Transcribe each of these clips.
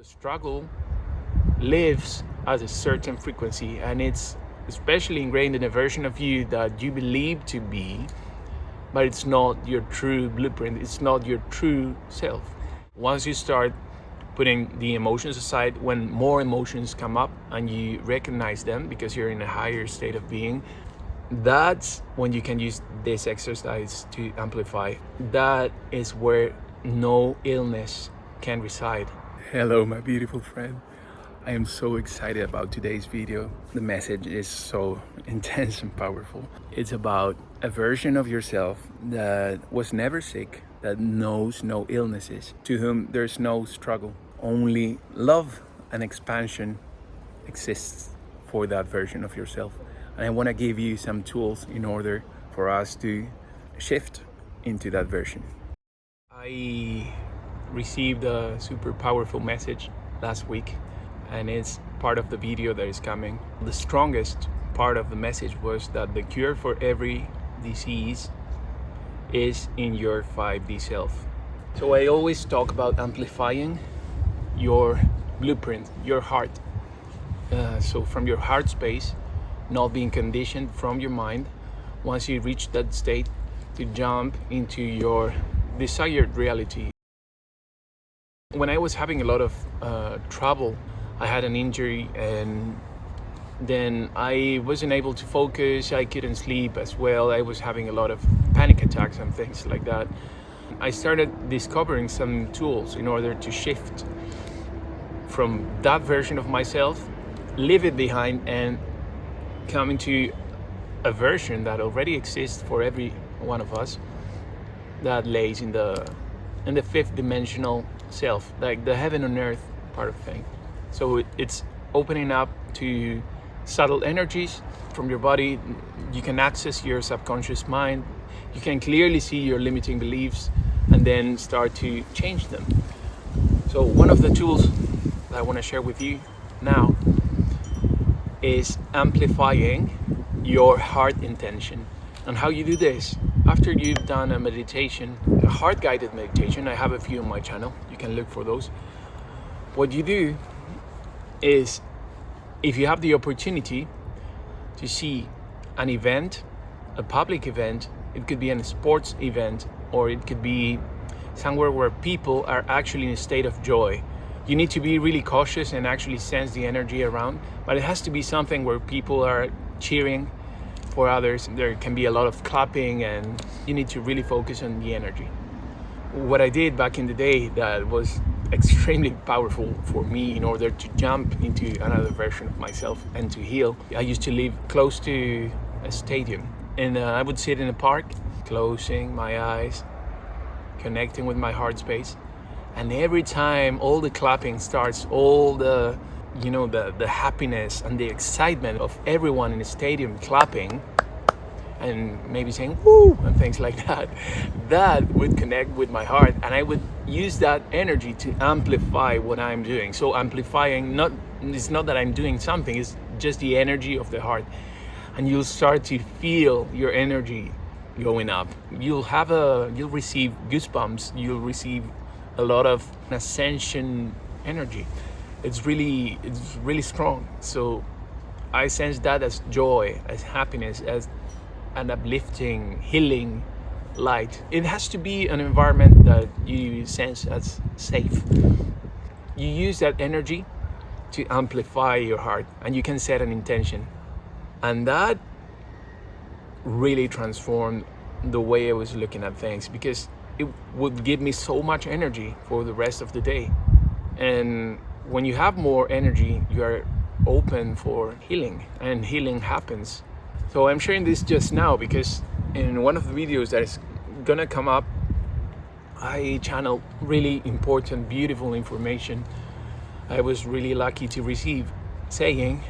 The struggle lives at a certain frequency, and it's especially ingrained in a version of you that you believe to be, but it's not your true blueprint, it's not your true self. Once you start putting the emotions aside, when more emotions come up and you recognize them because you're in a higher state of being, that's when you can use this exercise to amplify. That is where no illness can reside. Hello, my beautiful friend. I am so excited about today's video. The message is so intense and powerful. It's about a version of yourself that was never sick, that knows no illnesses, to whom there's no struggle. Only love and expansion exists for that version of yourself. And I want to give you some tools in order for us to shift into that version. I received a super powerful message last week, and it's part of the video that is coming. The strongest part of the message was that the cure for every disease is in your 5D self. So I always talk about amplifying your blueprint, your heart. So from your heart space, not being conditioned from your mind, once you reach that state, to jump into your desired reality. When I was having a lot of trouble, I had an injury, and then I wasn't able to focus. I couldn't sleep as well. I was having a lot of panic attacks and things like that. I started discovering some tools in order to shift from that version of myself, leave it behind, and come into a version that already exists for every one of us, that lays in the fifth dimensional self, like the heaven on earth part of thing. So it's opening up to subtle energies from your body. You can access your subconscious mind. You can clearly see your limiting beliefs and then start to change them. So one of the tools that I want to share with you now is amplifying your heart intention. And how you do this, after you've done a meditation, a heart guided meditation, I have a few on my channel, you can look for those. What you do is, if you have the opportunity to see an event, a public event, it could be a sports event, or it could be somewhere where people are actually in a state of joy. You need to be really cautious and actually sense the energy around, but it has to be something where people are cheering for others. There can be a lot of clapping, and you need to really focus on the energy. What I did back in the day that was extremely powerful for me in order to jump into another version of myself and to heal, I used to live close to a stadium, and I would sit in a park, closing my eyes, connecting with my heart space, and every time all the clapping starts, all the the happiness and the excitement of everyone in the stadium clapping and maybe saying woo and things like that, that would connect with my heart, and I would use that energy to amplify what I'm doing. So amplifying, it's not that I'm doing something, it's just the energy of the heart, and you'll start to feel your energy going up. You'll receive goosebumps, you'll receive a lot of ascension energy. It's really strong. So I sense that as joy, as happiness, as an uplifting, healing light. It has to be an environment that you sense as safe. You use that energy to amplify your heart, and you can set an intention. And that really transformed the way I was looking at things, because it would give me so much energy for the rest of the day. And when you have more energy, you are open for healing, and healing happens. So I'm sharing this just now because in one of the videos that is gonna come up, I channeled really important, beautiful information I was really lucky to receive, saying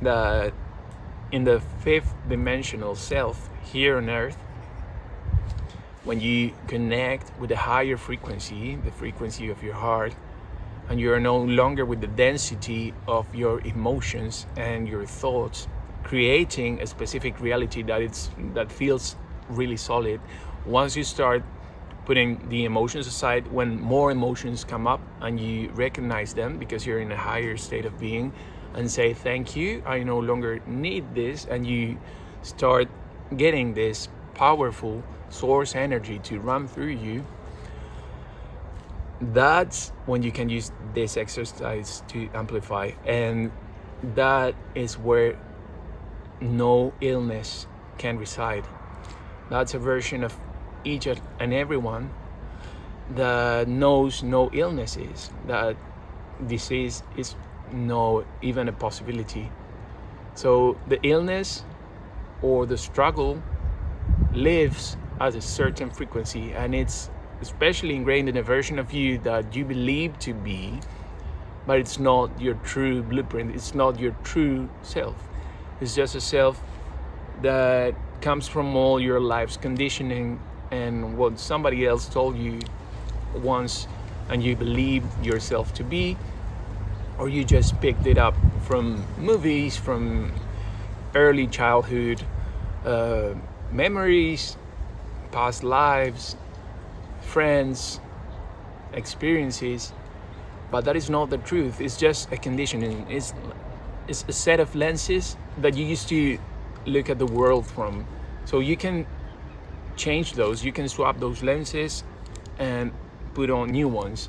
that in the fifth dimensional self here on earth, when you connect with a higher frequency, the frequency of your heart, and you're no longer with the density of your emotions and your thoughts, creating a specific reality that feels really solid. Once you start putting the emotions aside, when more emotions come up and you recognize them because you're in a higher state of being, and say, thank you, I no longer need this, and you start getting this powerful source energy to run through you, that's when you can use this exercise to amplify. And that is where no illness can reside. That's a version of each and everyone that knows no illnesses, that disease is no even a possibility. So the illness or the struggle lives at a certain frequency, and it's especially ingrained in a version of you that you believe to be, but it's not your true blueprint. It's not your true self. It's just a self that comes from all your life's conditioning and what somebody else told you once and you believe yourself to be, or you just picked it up from movies, from early childhood memories, past lives, friends, experiences. But that is not the truth. It's just a conditioning. It's a set of lenses that you used to look at the world from. So you can change those. You can swap those lenses and put on new ones.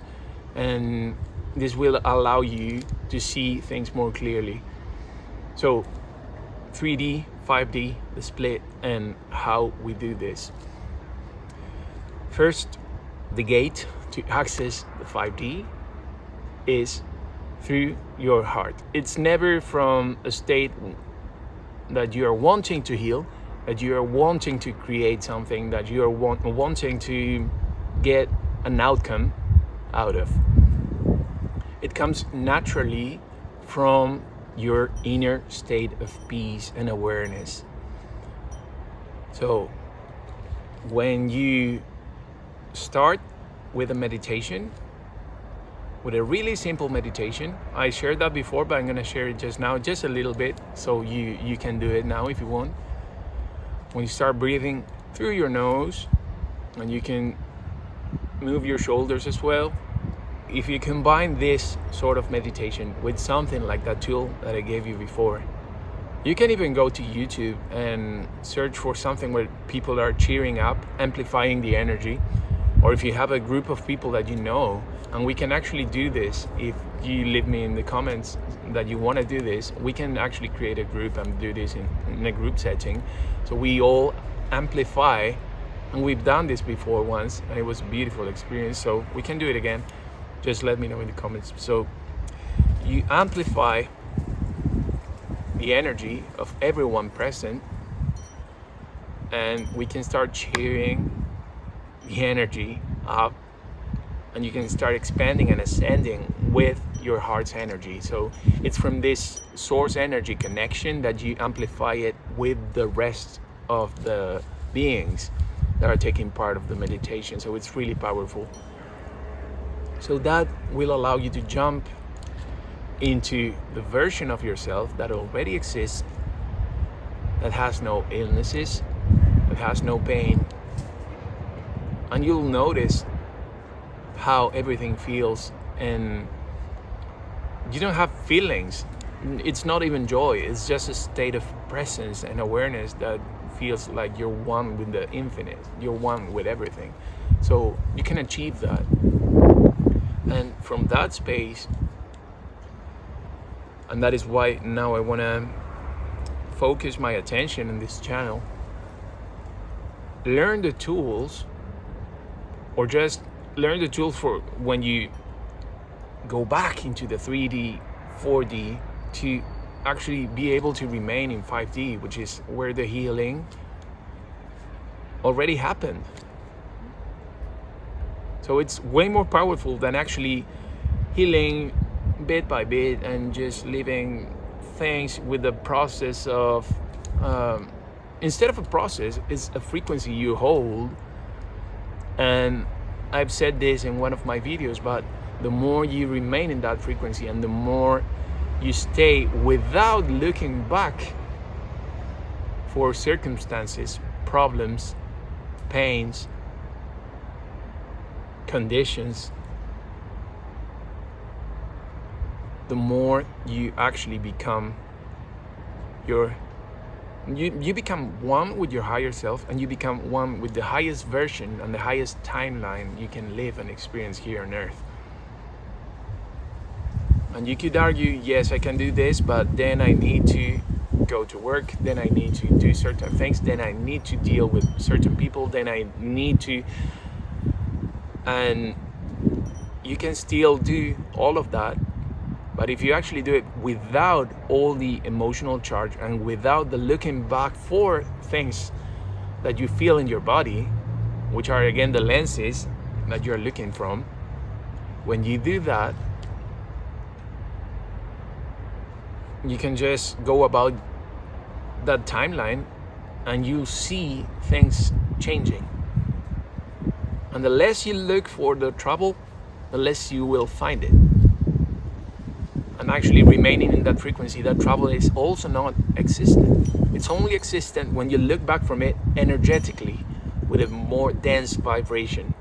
And this will allow you to see things more clearly. So 3D, 5D, the split, and how we do this. First, the gate to access the 5D is through your heart. It's never from a state that you are wanting to heal, that you are wanting to create something, that you are wanting to get an outcome out of. It comes naturally from your inner state of peace and awareness. So when you start with a meditation, with a really simple meditation, I shared that before, but I'm gonna share it just now, just a little bit, so you can do it now if you want. When you start breathing through your nose, and you can move your shoulders as well. If you combine this sort of meditation with something like that tool that I gave you before, you can even go to YouTube and search for something where people are cheering up, amplifying the energy, or if you have a group of people that you know, and we can actually do this. If you leave me in the comments that you want to do this, we can actually create a group and do this in a group setting. So we all amplify, and we've done this before once, and it was a beautiful experience, so we can do it again. Just let me know in the comments. So you amplify the energy of everyone present, and we can start cheering the energy up, and you can start expanding and ascending with your heart's energy. So it's from this source energy connection that you amplify it with the rest of the beings that are taking part of the meditation. So it's really powerful. So that will allow you to jump into the version of yourself that already exists, that has no illnesses, that has no pain. And you'll notice how everything feels, and you don't have feelings. It's not even joy. It's just a state of presence and awareness that feels like you're one with the infinite. You're one with everything. So you can achieve that. And from that space, and that is why now I want to focus my attention on this channel, learn the tools, or just learn the tools for when you go back into the 3D, 4D, to actually be able to remain in 5D, which is where the healing already happened. So it's way more powerful than actually healing bit by bit and just living things with the process of, instead of a process, it's a frequency you hold. And I've said this in one of my videos, but the more you remain in that frequency and the more you stay without looking back for circumstances, problems, pains, conditions, the more you actually become you become one with your higher self, and you become one with the highest version and the highest timeline you can live and experience here on earth. And you could argue, yes, I can do this, but then I need to go to work, then I need to do certain things, then I need to deal with certain people, then I need to, and you can still do all of that. But if you actually do it without all the emotional charge and without the looking back for things that you feel in your body, which are again the lenses that you're looking from, when you do that, you can just go about that timeline and you see things changing. And the less you look for the trouble, the less you will find it. And actually remaining in that frequency, that trouble is also not existent. It's only existent when you look back from it energetically with a more dense vibration.